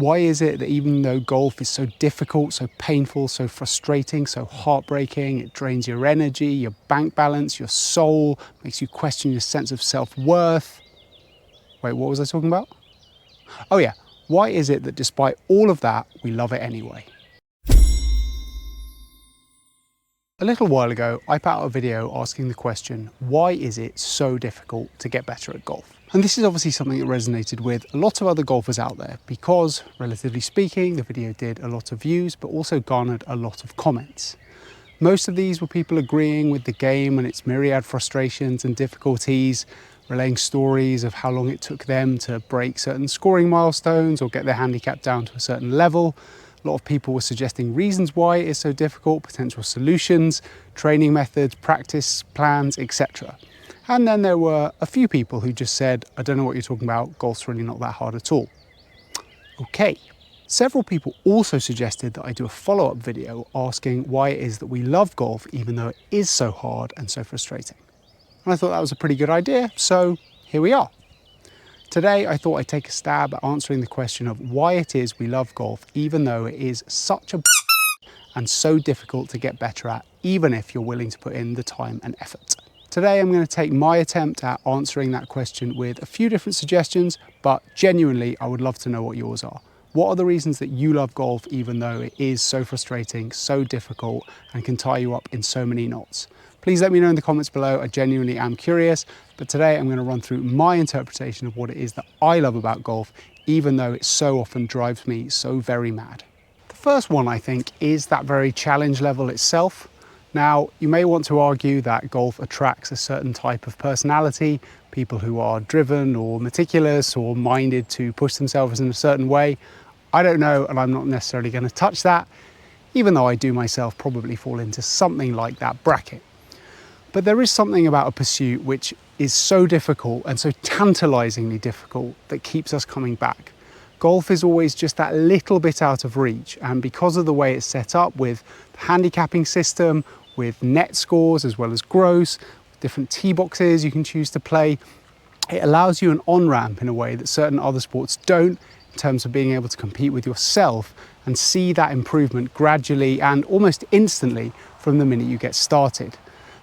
Why is it that even though golf is so difficult, so painful, so frustrating, so heartbreaking, it drains your energy, your bank balance, your soul, makes you question your sense of self-worth? Wait, what was I talking about? Oh yeah, why is it that despite all of that, we love it anyway? A little while ago, I put out a video asking the question, why is it so difficult to get better at golf? And this is obviously something that resonated with a lot of other golfers out there because, relatively speaking, the video did a lot of views, but also garnered a lot of comments. Most of these were people agreeing with the game and its myriad frustrations and difficulties, relaying stories of how long it took them to break certain scoring milestones or get their handicap down to a certain level. A lot of people were suggesting reasons why it is so difficult, potential solutions, training methods, practice plans, etc. And then there were a few people who just said, I don't know what you're talking about, golf's really not that hard at all. Okay. Several people also suggested that I do a follow-up video asking why it is that we love golf even though it is so hard and so frustrating. And I thought that was a pretty good idea, so here we are. Today, I thought I'd take a stab at answering the question of why it is we love golf, even though it is such a and so difficult to get better at, even if you're willing to put in the time and effort. Today, I'm going to take my attempt at answering that question with a few different suggestions, but genuinely, I would love to know what yours are. What are the reasons that you love golf, even though it is so frustrating, so difficult, and can tie you up in so many knots? Please let me know in the comments below. I genuinely am curious, but today I'm going to run through my interpretation of what it is that I love about golf, even though it so often drives me so very mad. The first one, I think, is that very challenge level itself. Now, you may want to argue that golf attracts a certain type of personality, people who are driven or meticulous or minded to push themselves in a certain way. I don't know, and I'm not necessarily going to touch that, even though I do myself probably fall into something like that bracket. But there is something about a pursuit which is so difficult and so tantalizingly difficult that keeps us coming back. Golf is always just that little bit out of reach, and because of the way it's set up with the handicapping system, with net scores as well as gross, different tee boxes you can choose to play, it allows you an on-ramp in a way that certain other sports don't, in terms of being able to compete with yourself and see that improvement gradually and almost instantly from the minute you get started.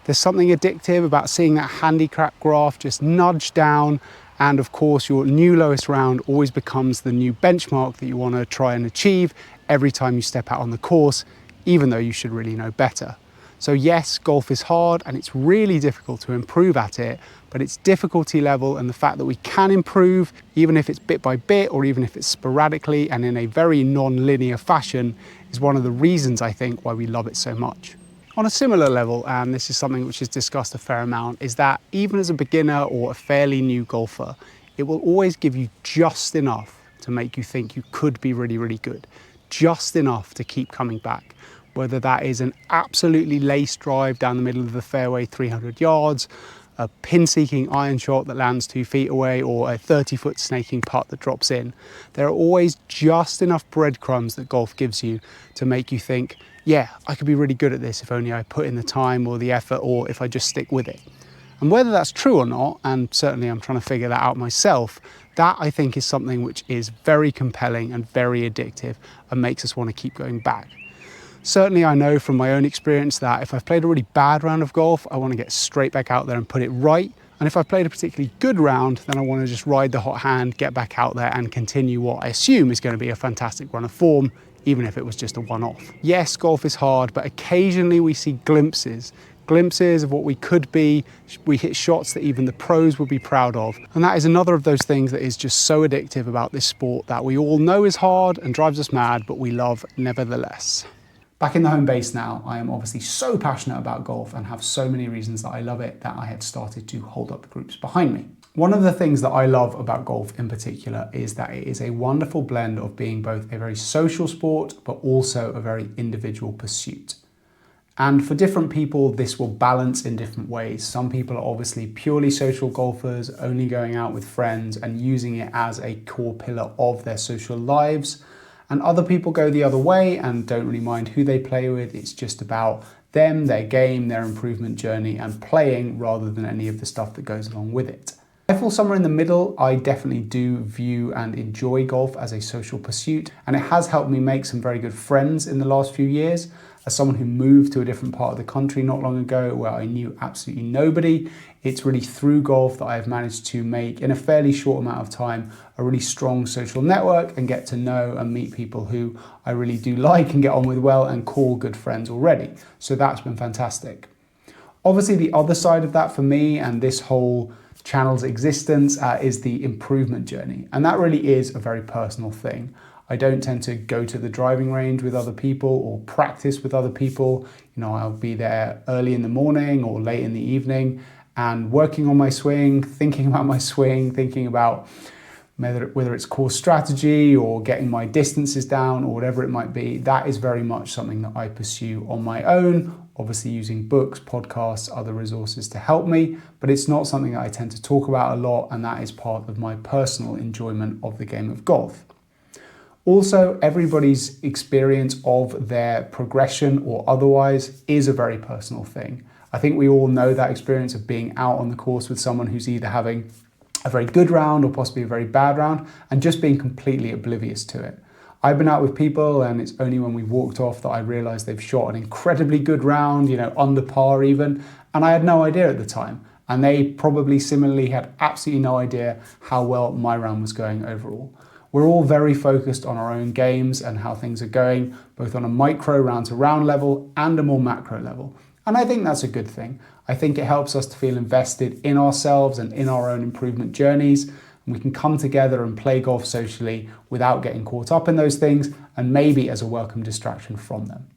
There's something addictive about seeing that handicap graph just nudge down, and of course your new lowest round always becomes the new benchmark that you want to try and achieve every time you step out on the course, even though you should really know better. So yes, golf is hard and it's really difficult to improve at it, but its difficulty level and the fact that we can improve, even if it's bit by bit or even if it's sporadically and in a very non-linear fashion, is one of the reasons I think why we love it so much. On a similar level, and this is something which is discussed a fair amount, is that even as a beginner or a fairly new golfer, it will always give you just enough to make you think you could be really, really good. Just enough to keep coming back. Whether that is an absolutely laced drive down the middle of the fairway 300 yards, a pin-seeking iron shot that lands 2 feet away, or a 30-foot snaking putt that drops in. There are always just enough breadcrumbs that golf gives you to make you think, yeah, I could be really good at this if only I put in the time or the effort, or if I just stick with it. And whether that's true or not, and certainly I'm trying to figure that out myself, that I think is something which is very compelling and very addictive and makes us want to keep going back. Certainly I know from my own experience that if I've played a really bad round of golf, I want to get straight back out there and put it right. And if I've played a particularly good round, then I want to just ride the hot hand, get back out there and continue what I assume is going to be a fantastic run of form, even if it was just a one-off. Yes, golf is hard, but occasionally we see glimpses of what we could be. We hit shots that even the pros would be proud of. And that is another of those things that is just so addictive about this sport that we all know is hard and drives us mad, but we love nevertheless. Back in the home base now, I am obviously so passionate about golf and have so many reasons that I love it that I had started to hold up groups behind me. One of the things that I love about golf in particular is that it is a wonderful blend of being both a very social sport, but also a very individual pursuit. And for different people, this will balance in different ways. Some people are obviously purely social golfers, only going out with friends and using it as a core pillar of their social lives. And other people go the other way and don't really mind who they play with. It's just about them, their game, their improvement journey and playing rather than any of the stuff that goes along with it. I fall somewhere in the middle. I definitely do view and enjoy golf as a social pursuit, and it has helped me make some very good friends in the last few years. As someone who moved to a different part of the country not long ago where I knew absolutely nobody, it's really through golf that I have managed to make, in a fairly short amount of time, a really strong social network and get to know and meet people who I really do like and get on with well and call good friends already. So that's been fantastic. Obviously, the other side of that for me and this whole channel's existence is the improvement journey. And that really is a very personal thing. I don't tend to go to the driving range with other people or practice with other people. You know, I'll be there early in the morning or late in the evening and working on my swing, thinking about my swing, thinking about whether it's course strategy or getting my distances down or whatever it might be. That is very much something that I pursue on my own, obviously using books, podcasts, other resources to help me, but it's not something that I tend to talk about a lot, and that is part of my personal enjoyment of the game of golf. Also, everybody's experience of their progression or otherwise is a very personal thing. I think we all know that experience of being out on the course with someone who's either having a very good round or possibly a very bad round and just being completely oblivious to it. I've been out with people and it's only when we walked off that I realized they've shot an incredibly good round, you know, under par even, and I had no idea at the time. And they probably similarly had absolutely no idea how well my round was going overall. We're all very focused on our own games and how things are going, both on a micro round to round level and a more macro level. And I think that's a good thing. I think it helps us to feel invested in ourselves and in our own improvement journeys. And we can come together and play golf socially without getting caught up in those things and maybe as a welcome distraction from them.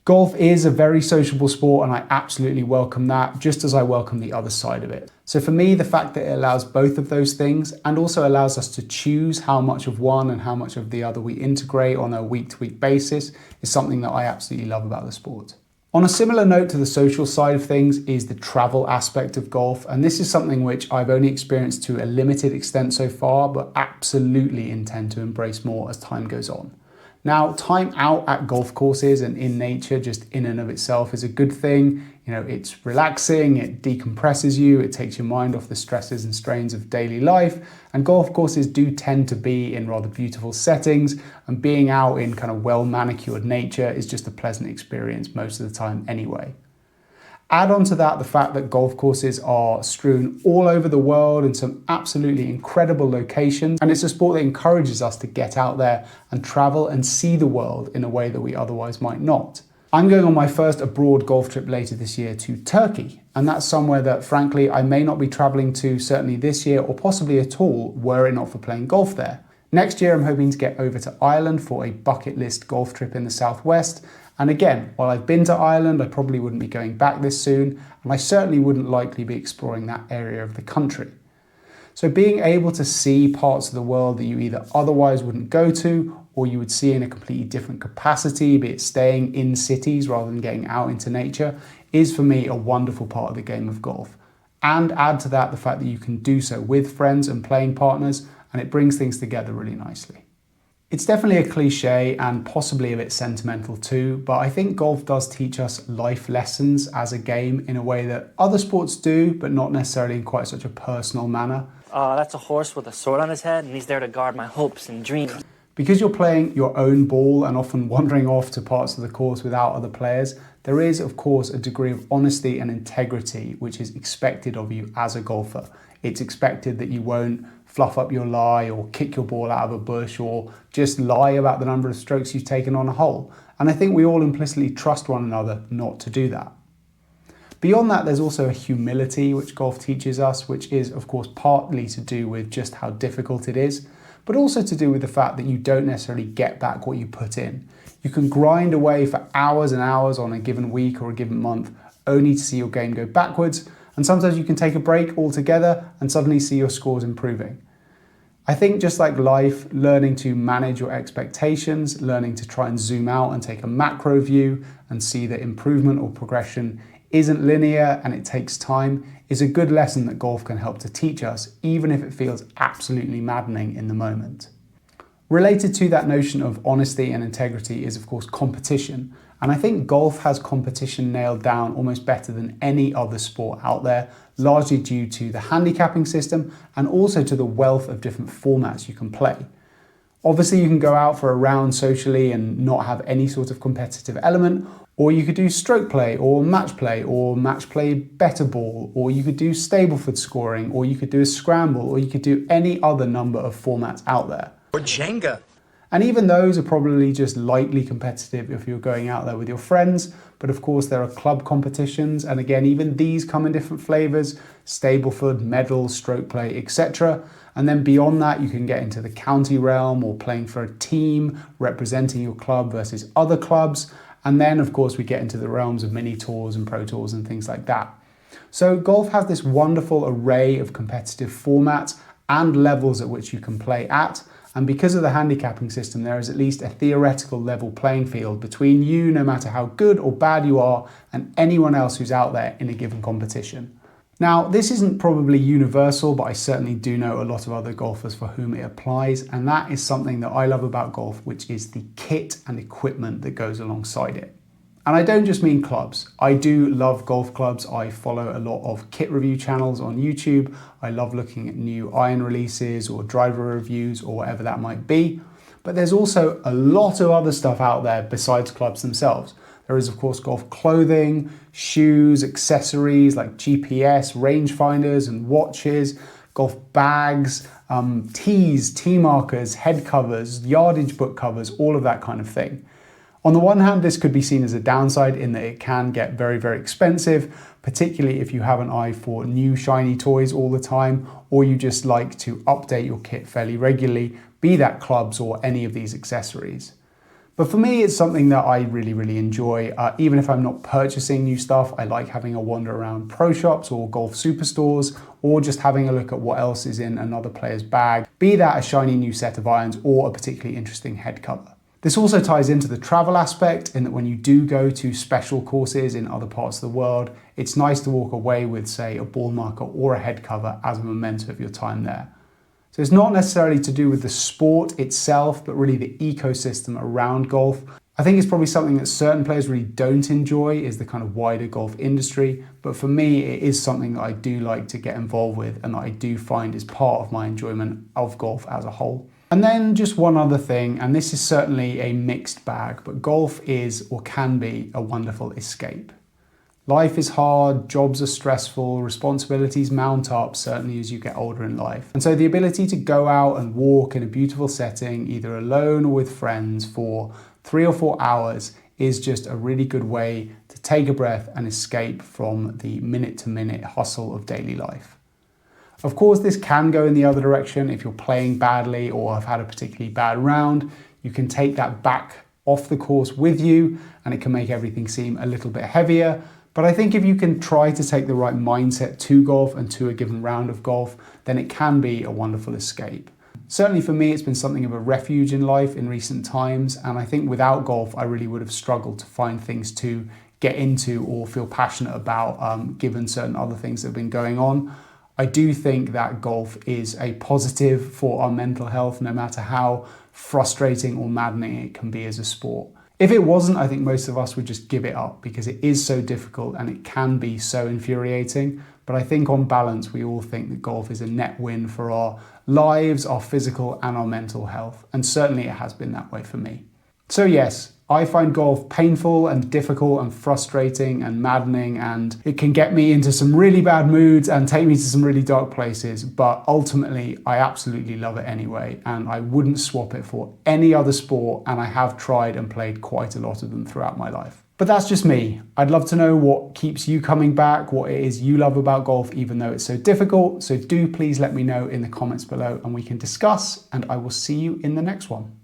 Golf is a very sociable sport and I absolutely welcome that, just as I welcome the other side of it. So for me, the fact that it allows both of those things and also allows us to choose how much of one and how much of the other we integrate on a week-to-week basis is something that I absolutely love about the sport. On a similar note to the social side of things is the travel aspect of golf, and this is something which I've only experienced to a limited extent so far, but absolutely intend to embrace more as time goes on. Now, time out at golf courses and in nature just in and of itself is a good thing. You know, it's relaxing, it decompresses you, it takes your mind off the stresses and strains of daily life. And golf courses do tend to be in rather beautiful settings, and being out in kind of well-manicured nature is just a pleasant experience most of the time anyway. Add on to that the fact that golf courses are strewn all over the world in some absolutely incredible locations, and it's a sport that encourages us to get out there and travel and see the world in a way that we otherwise might not. I'm going on my first abroad golf trip later this year to Turkey, and that's somewhere that frankly I may not be traveling to certainly this year or possibly at all were it not for playing golf there. Next year I'm hoping to get over to Ireland for a bucket list golf trip in the southwest. And again, while I've been to Ireland, I probably wouldn't be going back this soon, and I certainly wouldn't likely be exploring that area of the country. So being able to see parts of the world that you either otherwise wouldn't go to, or you would see in a completely different capacity, be it staying in cities rather than getting out into nature, is for me a wonderful part of the game of golf. And add to that the fact that you can do so with friends and playing partners, and it brings things together really nicely. It's definitely a cliche and possibly a bit sentimental too, but I think golf does teach us life lessons as a game in a way that other sports do, but not necessarily in quite such a personal manner. That's a horse with a sword on his head, and he's there to guard my hopes and dreams. Because you're playing your own ball and often wandering off to parts of the course without other players, there is of course a degree of honesty and integrity which is expected of you as a golfer. It's expected that you won't fluff up your lie or kick your ball out of a bush or just lie about the number of strokes you've taken on a hole. And I think we all implicitly trust one another not to do that. Beyond that, there's also a humility which golf teaches us, which is of course partly to do with just how difficult it is, but also to do with the fact that you don't necessarily get back what you put in. You can grind away for hours and hours on a given week or a given month, only to see your game go backwards. And sometimes you can take a break altogether and suddenly see your scores improving. I think just like life, learning to manage your expectations, learning to try and zoom out and take a macro view and see that improvement or progression isn't linear and it takes time, is a good lesson that golf can help to teach us, even if it feels absolutely maddening in the moment. Related to that notion of honesty and integrity is of course competition. And I think golf has competition nailed down almost better than any other sport out there. largely due to the handicapping system and also to the wealth of different formats you can play. Obviously, you can go out for a round socially and not have any sort of competitive element, or you could do stroke play or match play better ball, or you could do Stableford scoring, or you could do a scramble, or you could do any other number of formats out there. Or Jenga. And even those are probably just lightly competitive if you're going out there with your friends. But of course, there are club competitions. And again, even these come in different flavors: Stableford, medal, stroke play, etc. And then beyond that, you can get into the county realm or playing for a team, representing your club versus other clubs. And then, of course, we get into the realms of mini tours and pro tours and things like that. So golf has this wonderful array of competitive formats and levels at which you can play at. And because of the handicapping system, there is at least a theoretical level playing field between you, no matter how good or bad you are, and anyone else who's out there in a given competition. Now, this isn't probably universal, but I certainly do know a lot of other golfers for whom it applies, and that is something that I love about golf, which is the kit and equipment that goes alongside it. And I don't just mean clubs. I do love golf clubs. I follow a lot of kit review channels on YouTube. I love looking at new iron releases or driver reviews or whatever that might be. But there's also a lot of other stuff out there besides clubs themselves. There is, of course, golf clothing, shoes, accessories like GPS, rangefinders and watches, golf bags, tees, tee markers, head covers, yardage book covers, all of that kind of thing. On the one hand, this could be seen as a downside in that it can get very, very expensive, particularly if you have an eye for new shiny toys all the time, or you just like to update your kit fairly regularly, be that clubs or any of these accessories. But for me, it's something that I really, really enjoy. Even if I'm not purchasing new stuff, I like having a wander around pro shops or golf superstores, or just having a look at what else is in another player's bag, be that a shiny new set of irons or a particularly interesting head cover. This also ties into the travel aspect in that when you do go to special courses in other parts of the world, it's nice to walk away with, say, a ball marker or a head cover as a memento of your time there. So it's not necessarily to do with the sport itself, but really the ecosystem around golf. I think it's probably something that certain players really don't enjoy, is the kind of wider golf industry. But for me, it is something that I do like to get involved with and that I do find is part of my enjoyment of golf as a whole. And then just one other thing, and this is certainly a mixed bag, but golf is or can be a wonderful escape. Life is hard, jobs are stressful, responsibilities mount up, certainly as you get older in life. And so the ability to go out and walk in a beautiful setting, either alone or with friends, for 3 or 4 hours is just a really good way to take a breath and escape from the minute-to-minute hustle of daily life. Of course, this can go in the other direction. If you're playing badly or have had a particularly bad round, you can take that back off the course with you and it can make everything seem a little bit heavier. But I think if you can try to take the right mindset to golf and to a given round of golf, then it can be a wonderful escape. Certainly for me, it's been something of a refuge in life in recent times. And I think without golf, I really would have struggled to find things to get into or feel passionate about, given certain other things that have been going on. I do think that golf is a positive for our mental health, no matter how frustrating or maddening it can be as a sport. If it wasn't, I think most of us would just give it up because it is so difficult and it can be so infuriating. But I think on balance, we all think that golf is a net win for our lives, our physical and our mental health. And certainly it has been that way for me. So yes, I find golf painful and difficult and frustrating and maddening, and it can get me into some really bad moods and take me to some really dark places, but ultimately I absolutely love it anyway, and I wouldn't swap it for any other sport, and I have tried and played quite a lot of them throughout my life. But that's just me. I'd love to know what keeps you coming back, what it is you love about golf, even though it's so difficult. So do please let me know in the comments below and we can discuss, and I will see you in the next one.